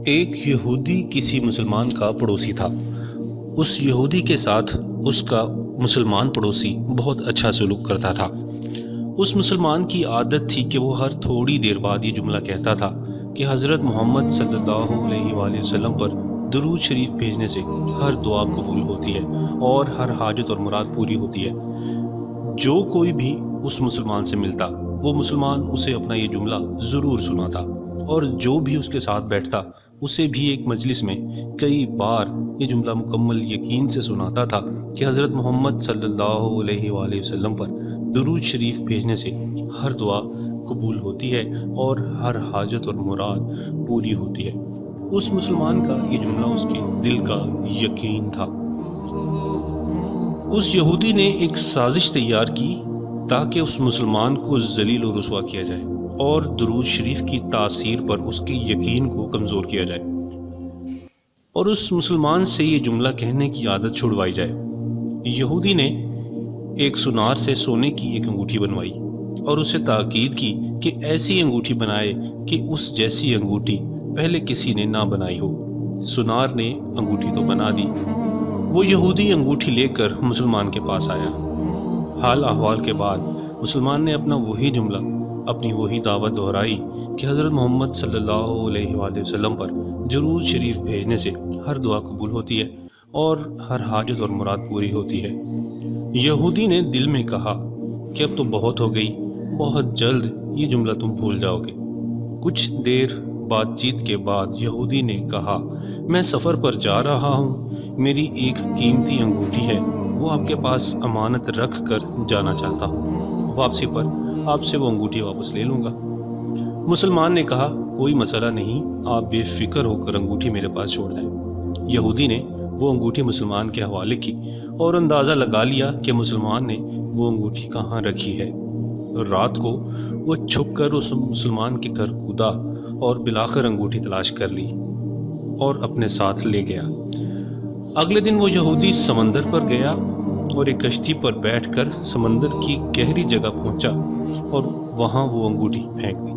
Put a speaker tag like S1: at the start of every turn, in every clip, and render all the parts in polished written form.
S1: ایک یہودی کسی مسلمان کا پڑوسی تھا۔ اس یہودی کے ساتھ اس کا مسلمان پڑوسی بہت اچھا سلوک کرتا تھا۔ اس مسلمان کی عادت تھی کہ وہ ہر تھوڑی دیر بعد یہ جملہ کہتا تھا کہ حضرت محمد صلی اللہ علیہ وآلہ وسلم پر درود شریف بھیجنے سے ہر دعا قبول ہوتی ہے اور ہر حاجت اور مراد پوری ہوتی ہے۔ جو کوئی بھی اس مسلمان سے ملتا وہ مسلمان اسے اپنا یہ جملہ ضرور سناتا، اور جو بھی اس کے ساتھ بیٹھتا اسے بھی ایک مجلس میں کئی بار یہ جملہ مکمل یقین سے سناتا تھا کہ حضرت محمد صلی اللہ علیہ وآلہ وسلم پر درود شریف بھیجنے سے ہر دعا قبول ہوتی ہے اور ہر حاجت اور مراد پوری ہوتی ہے۔ اس مسلمان کا یہ جملہ اس کے دل کا یقین تھا۔ اس یہودی نے ایک سازش تیار کی تاکہ اس مسلمان کو ذلیل و رسوا کیا جائے اور درود شریف کی تاثیر پر اس کے یقین کو کمزور کیا جائے، اور اس مسلمان سے یہ جملہ کہنے کی عادت چھڑوائی جائے۔ یہودی نے ایک سونار سے سونے کی ایک انگوٹھی بنوائی اور اسے تاکید کی کہ ایسی انگوٹھی بنائے کہ اس جیسی انگوٹھی پہلے کسی نے نہ بنائی ہو۔ سونار نے انگوٹھی تو بنا دی۔ وہ یہودی انگوٹھی لے کر مسلمان کے پاس آیا۔ حال احوال کے بعد مسلمان نے اپنا وہی جملہ، اپنی وہی دعوت دہرائی کہ حضرت محمد صلی اللہ علیہ وآلہ وسلم پر درود شریف بھیجنے سے ہر دعا قبول ہوتی ہے اور ہر حاجت اور مراد پوری ہوتی ہے۔ یہودی نے دل میں کہا کہ اب تو بہت ہو گئی، بہت جلد یہ جملہ تم بھول جاؤ گے۔ کچھ دیر بات چیت کے بعد یہودی نے کہا، میں سفر پر جا رہا ہوں، میری ایک قیمتی انگوٹھی ہے، وہ آپ کے پاس امانت رکھ کر جانا چاہتا ہوں، واپسی پر آپ سے وہ انگوٹھی واپس لے لوں گا۔ مسلمان نے کہا، کوئی مسئلہ نہیں، آپ بے فکر ہو کر انگوٹھی میرے پاس چھوڑ دیں۔ یہودی نے وہ انگوٹھی مسلمان کے حوالے کی اور اندازہ لگا لیا کہ مسلمان نے وہ انگوٹھی کہاں رکھی ہے۔ رات کو وہ چھپ کر اس مسلمان کے گھر کودا اور بلاخر انگوٹھی تلاش کر لی اور اپنے ساتھ لے گیا۔ اگلے دن وہ یہودی سمندر پر گیا اور ایک کشتی پر بیٹھ کر سمندر کی گہری جگہ پہنچا اور وہاں وہ انگوٹھی پھینک دی۔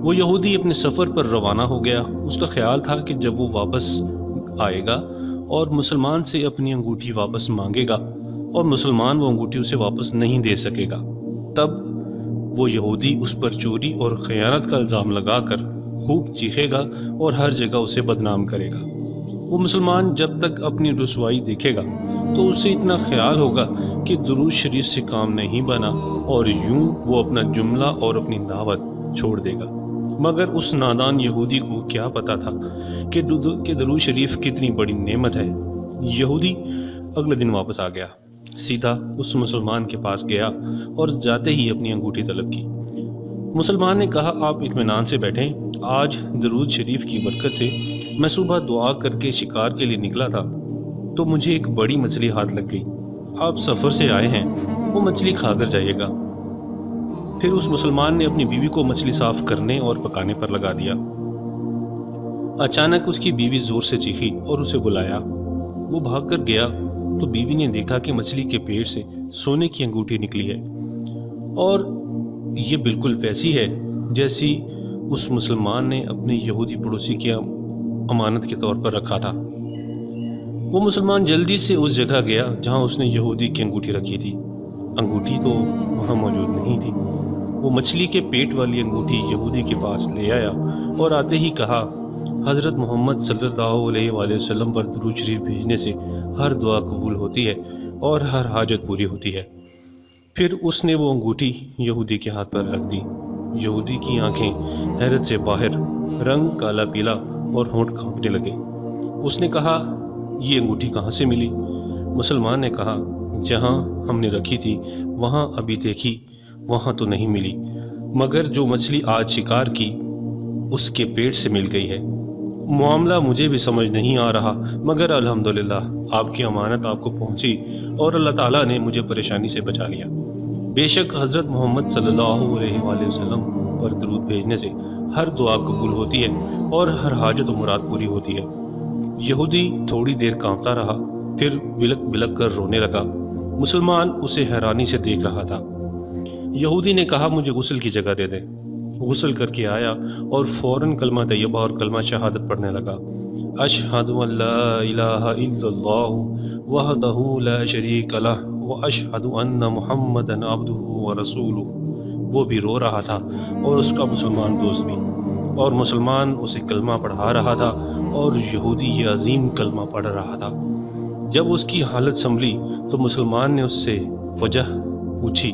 S1: وہ یہودی اپنے سفر پر روانہ ہو گیا۔ اس کا خیال تھا کہ جب وہ واپس آئے گا اور مسلمان سے اپنی انگوٹھی واپس مانگے گا اور مسلمان وہ انگوٹھی اسے واپس نہیں دے سکے گا، تب وہ یہودی اس پر چوری اور خیانت کا الزام لگا کر خوب چیخے گا اور ہر جگہ اسے بدنام کرے گا۔ وہ مسلمان جب تک اپنی رسوائی دیکھے گا تو اسے اتنا خیال ہوگا کہ درود شریف سے کام نہیں بنا، اور یوں وہ اپنا جملہ اور اپنی دعوت چھوڑ دے گا۔ مگر اس نادان یہودی کو کیا پتا تھا کہ درود شریف کتنی بڑی نعمت ہے۔ یہودی اگلے دن واپس آ گیا، سیدھا اس مسلمان کے پاس گیا اور جاتے ہی اپنی انگوٹھی طلب کی۔ مسلمان نے کہا، آپ اطمینان سے بیٹھیں، آج درود شریف کی برکت سے میں صبح دعا کر کے شکار کے لیے نکلا تھا تو مجھے ایک بڑی مچھلی ہاتھ لگ گئی۔ آپ سفر سے آئے ہیں، وہ مچھلی کھا کر جائیے گا۔ پھر اس مسلمان نے اپنی بیوی کو مچھلی صاف کرنے اور پکانے پر لگا دیا۔ اچانک اس کی بیوی زور سے چیخی اور اسے بلایا۔ وہ بھاگ کر گیا تو بیوی نے دیکھا کہ مچھلی کے پیٹ سے سونے کی انگوٹھی نکلی ہے، اور یہ بالکل ویسی ہے جیسی اس مسلمان نے اپنے یہودی پڑوسی کی امانت کے طور پر رکھا تھا۔ وہ مسلمان جلدی سے اس جگہ گیا جہاں اس نے یہودی کی انگوٹھی رکھی تھی۔ انگوٹھی تو وہاں موجود نہیں تھی۔ وہ مچھلی کے پیٹ والی انگوٹھی یہودی کے پاس لے آیا اور آتے ہی کہا، حضرت محمد صلی اللہ علیہ وآلہ وسلم پر درود شریف بھیجنے سے ہر دعا قبول ہوتی ہے اور ہر حاجت پوری ہوتی ہے۔ پھر اس نے وہ انگوٹھی یہودی کے ہاتھ پر رکھ دی۔ یہودی کی آنکھیں حیرت سے باہر، رنگ کالا پیلا اور ہونٹ کانپنے لگے۔ اس نے کہا، یہ انگوٹھی کہاں سے ملی؟ مسلمان نے کہا، جہاں ہم نے رکھی تھی وہاں ابھی دیکھی، وہاں تو نہیں ملی، مگر جو مچھلی آج شکار کی اس کے پیٹ سے مل گئی ہے۔ معاملہ مجھے بھی سمجھ نہیں آ رہا، مگر الحمدللہ آپ کی امانت آپ کو پہنچی اور اللہ تعالیٰ نے مجھے پریشانی سے بچا لیا۔ بے شک حضرت محمد صلی اللہ علیہ وآلہ وسلم پر درود بھیجنے سے ہر دعا قبول ہوتی ہے اور ہر حاجت و مراد پوری ہوتی ہے۔ یہودی تھوڑی دیر کانپتا رہا، پھر بلک بلک کر رونے لگا۔ مسلمان اسے حیرانی سے دیکھ رہا تھا۔ یہودی نے کہا، مجھے غسل کی جگہ دے دیں۔ غسل کر کے آیا اور فوراً کلمہ طیبہ اور کلمہ شہادت پڑھنے لگا۔ اشہد ان لا الہ الا اللہ وحدہ لا شریک لہ واشہد ان محمدا عبدہ ورسولہ۔ وہ بھی رو رہا تھا اور اس کا مسلمان دوست بھی، اور مسلمان اسے کلمہ پڑھا رہا تھا اور یہودی یہ عظیم کلمہ پڑھ رہا تھا۔ جب اس کی حالت سنبھلی تو مسلمان نے اس سے وجہ پوچھی،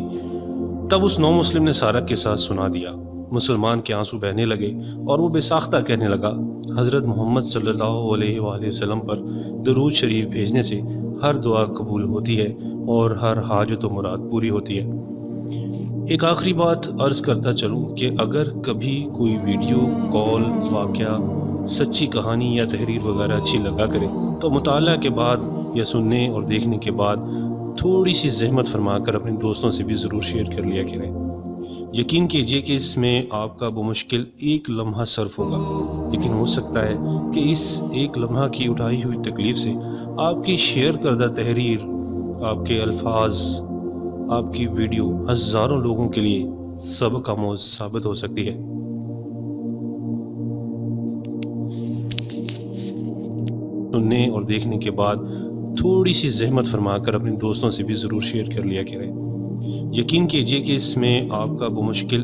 S1: تب اس نو مسلم نے سارا قصہ سنا دیا۔ مسلمان کے آنسو بہنے لگے اور وہ بے ساختہ کہنے لگا، حضرت محمد صلی اللہ علیہ وآلہ وسلم پر درود شریف بھیجنے سے ہر دعا قبول ہوتی ہے اور ہر حاجت و مراد پوری ہوتی ہے۔ ایک آخری بات عرض کرتا چلوں کہ اگر کبھی کوئی ویڈیو، کال، واقعہ، سچی کہانی یا تحریر وغیرہ اچھی لگا کرے تو مطالعہ کے بعد یا سننے اور دیکھنے کے بعد تھوڑی سی زحمت فرما کر اپنے دوستوں سے بھی ضرور شیئر کر لیا کریں۔ یقین کیجئے کہ اس میں آپ کا بمشکل ایک لمحہ صرف ہوگا، لیکن ہو سکتا ہے کہ اس ایک لمحہ کی اٹھائی ہوئی تکلیف سے آپ کی شیئر کردہ تحریر، آپ کے الفاظ، آپ کی ویڈیو ہزاروں لوگوں کے لیے سبق آموز ثابت ہو سکتی ہے۔ سننے اور دیکھنے کے بعد تھوڑی سی زحمت فرما کر اپنے دوستوں سے بھی ضرور شیئر کر لیا کریں۔ یقین کیجئے کہ اس میں آپ کا بمشکل